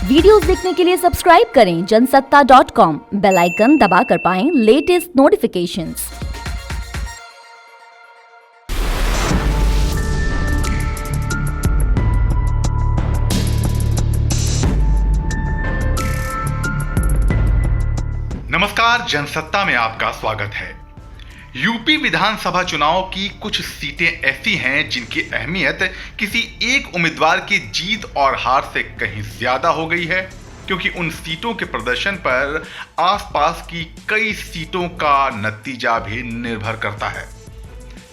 Videos देखने के लिए सब्सक्राइब करें जनसत्ता.com, बेल आइकन दबाकर पाएं लेटेस्ट नोटिफिकेशंस। नमस्कार, जनसत्ता में आपका स्वागत है। यूपी विधानसभा चुनाव की कुछ सीटें ऐसी हैं जिनकी अहमियत किसी एक उम्मीदवार की जीत और हार से कहीं ज्यादा हो गई है, क्योंकि उन सीटों के प्रदर्शन पर आसपास की कई सीटों का नतीजा भी निर्भर करता है।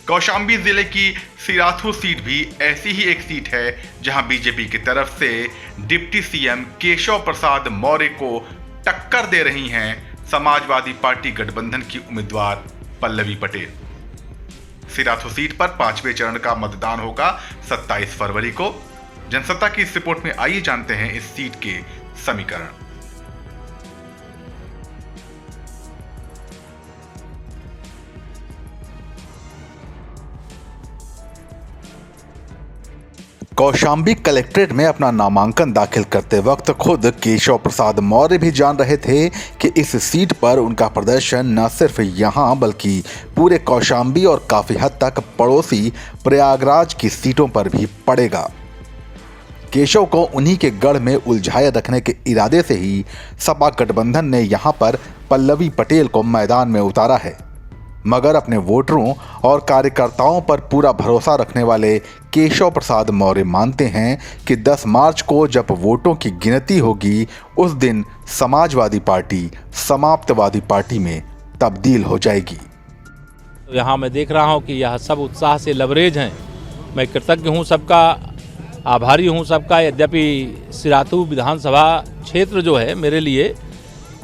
कौशांबी जिले की सिराथू सीट भी ऐसी ही एक सीट है जहां बीजेपी की तरफ से डिप्टी सीएम केशव प्रसाद मौर्य को टक्कर दे रही हैं समाजवादी पार्टी गठबंधन की उम्मीदवार पल्लवी पटेल। सिराथू सीट पर 5वें चरण का मतदान होगा 27 फरवरी को। जनसत्ता की इस रिपोर्ट में आइए जानते हैं इस सीट के समीकरण। कौशांबी कलेक्ट्रेट में अपना नामांकन दाखिल करते वक्त खुद केशव प्रसाद मौर्य भी जान रहे थे कि इस सीट पर उनका प्रदर्शन न सिर्फ यहां बल्कि पूरे कौशांबी और काफी हद तक पड़ोसी प्रयागराज की सीटों पर भी पड़ेगा। केशव को उन्हीं के गढ़ में उलझाए रखने के इरादे से ही सपा गठबंधन ने यहां पर पल्लवी पटेल को मैदान में उतारा है, मगर अपने वोटरों और कार्यकर्ताओं पर पूरा भरोसा रखने वाले केशव प्रसाद मौर्य मानते हैं कि 10 मार्च को जब वोटों की गिनती होगी उस दिन समाजवादी पार्टी समाप्तवादी पार्टी में तब्दील हो जाएगी। यहाँ मैं देख रहा हूँ कि यह सब उत्साह से लबरेज हैं। मैं कृतज्ञ हूँ सबका, आभारी हूँ सबका। यद्यपि सिराथू विधानसभा क्षेत्र जो है मेरे लिए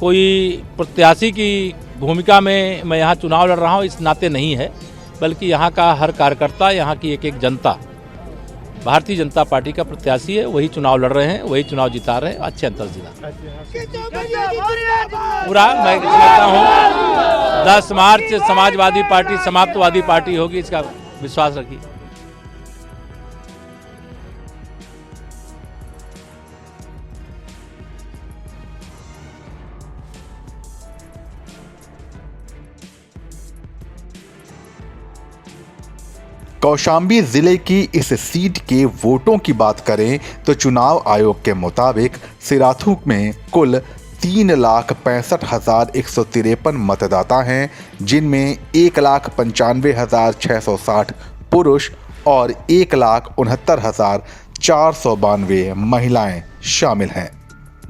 कोई प्रत्याशी की भूमिका में मैं यहाँ चुनाव लड़ रहा हूँ इस नाते नहीं है, बल्कि यहाँ का हर कार्यकर्ता, यहाँ की एक एक जनता भारतीय जनता पार्टी का प्रत्याशी है, वही चुनाव लड़ रहे हैं, वही चुनाव जिता रहे हैं, अच्छे अंतर जिता पूरा। मैं समझता हूँ 10 मार्च समाजवादी पार्टी समाप्तवादी पार्टी होगी, इसका विश्वास रखिए। कौशांबी जिले की इस सीट के वोटों की बात करें तो चुनाव आयोग के मुताबिक सिराथू में कुल 3,65,153 मतदाता हैं, जिनमें 1,95,660 पुरुष और 1,69,492 महिलाएं शामिल हैं।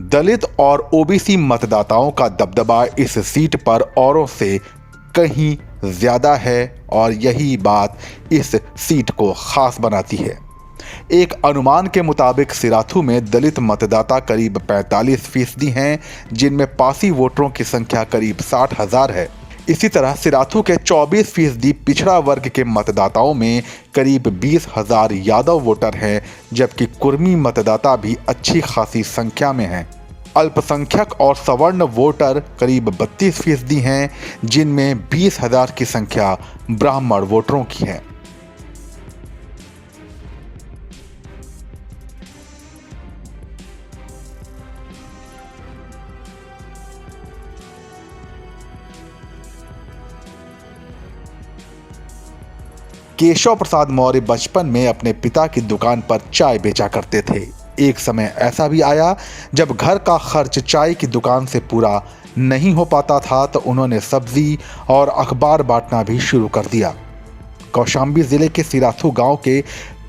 दलित और ओबीसी मतदाताओं का दबदबा इस सीट पर औरों से कहीं ज्यादा है और यही बात इस सीट को खास बनाती है। एक अनुमान के मुताबिक सिराथू में दलित मतदाता करीब 45% हैं, जिनमें पासी वोटरों की संख्या करीब 60,000 है। इसी तरह सिराथू के 24% पिछड़ा वर्ग के मतदाताओं में करीब 20,000 यादव वोटर हैं, जबकि कुर्मी मतदाता भी अच्छी खासी संख्या में हैं। अल्पसंख्यक और सवर्ण वोटर करीब 32% हैं, जिनमें 20,000 की संख्या ब्राह्मण वोटरों की है। केशव प्रसाद मौर्य बचपन में अपने पिता की दुकान पर चाय बेचा करते थे। एक समय ऐसा भी आया जब घर का खर्च चाय की दुकान से पूरा नहीं हो पाता था, तो उन्होंने सब्जी और अखबार बांटना भी शुरू कर दिया। कौशांबी जिले के सिराथू गांव के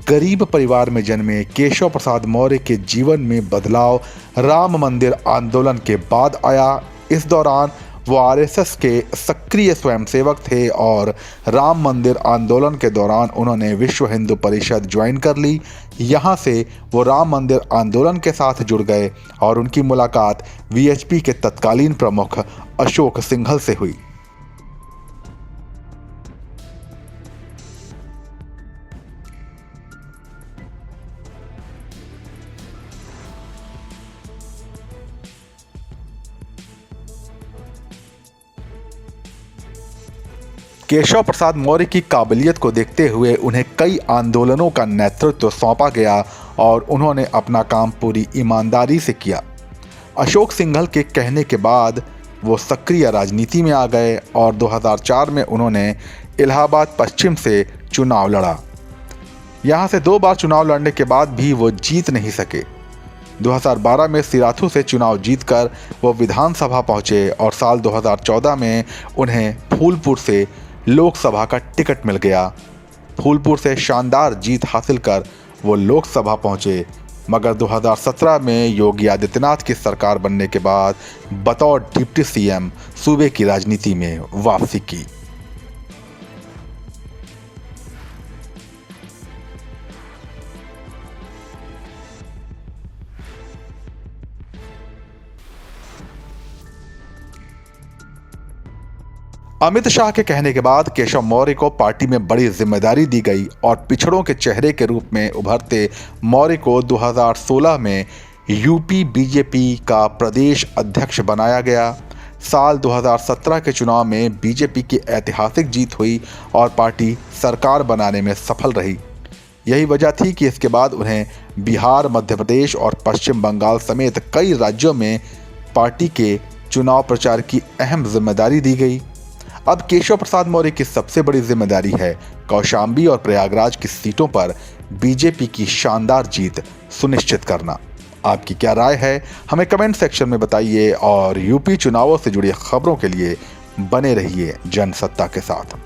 गरीब परिवार में जन्मे केशव प्रसाद मौर्य के जीवन में बदलाव राम मंदिर आंदोलन के बाद आया। इस दौरान वो आरएसएस के सक्रिय स्वयंसेवक थे और राम मंदिर आंदोलन के दौरान उन्होंने विश्व हिंदू परिषद ज्वाइन कर ली। यहाँ से वो राम मंदिर आंदोलन के साथ जुड़ गए और उनकी मुलाकात वीएचपी के तत्कालीन प्रमुख अशोक सिंघल से हुई। केशव प्रसाद मौर्य की काबिलियत को देखते हुए उन्हें कई आंदोलनों का नेतृत्व सौंपा गया और उन्होंने अपना काम पूरी ईमानदारी से किया। अशोक सिंघल के कहने के बाद वो सक्रिय राजनीति में आ गए और 2004 में उन्होंने इलाहाबाद पश्चिम से चुनाव लड़ा। यहाँ से 2 बार चुनाव लड़ने के बाद भी वो जीत नहीं सके। 2012 में सिराथू से चुनाव जीतकर वो विधानसभा पहुंचे और साल 2014 में उन्हें फूलपुर से लोकसभा का टिकट मिल गया। फूलपुर से शानदार जीत हासिल कर वो लोकसभा पहुंचे, मगर 2017 में योगी आदित्यनाथ की सरकार बनने के बाद बतौर डिप्टी सीएम सूबे की राजनीति में वापसी की। अमित शाह के कहने के बाद केशव मौर्य को पार्टी में बड़ी जिम्मेदारी दी गई और पिछड़ों के चेहरे के रूप में उभरते मौर्य को 2016 में यूपी बीजेपी का प्रदेश अध्यक्ष बनाया गया। साल 2017 के चुनाव में बीजेपी की ऐतिहासिक जीत हुई और पार्टी सरकार बनाने में सफल रही। यही वजह थी कि इसके बाद उन्हें बिहार, मध्य प्रदेश और पश्चिम बंगाल समेत कई राज्यों में पार्टी के चुनाव प्रचार की अहम जिम्मेदारी दी गई। अब केशव प्रसाद मौर्य की सबसे बड़ी जिम्मेदारी है कौशाम्बी और प्रयागराज की सीटों पर बीजेपी की शानदार जीत सुनिश्चित करना। आपकी क्या राय है, हमें कमेंट सेक्शन में बताइए और यूपी चुनावों से जुड़ी खबरों के लिए बने रहिए जनसत्ता के साथ।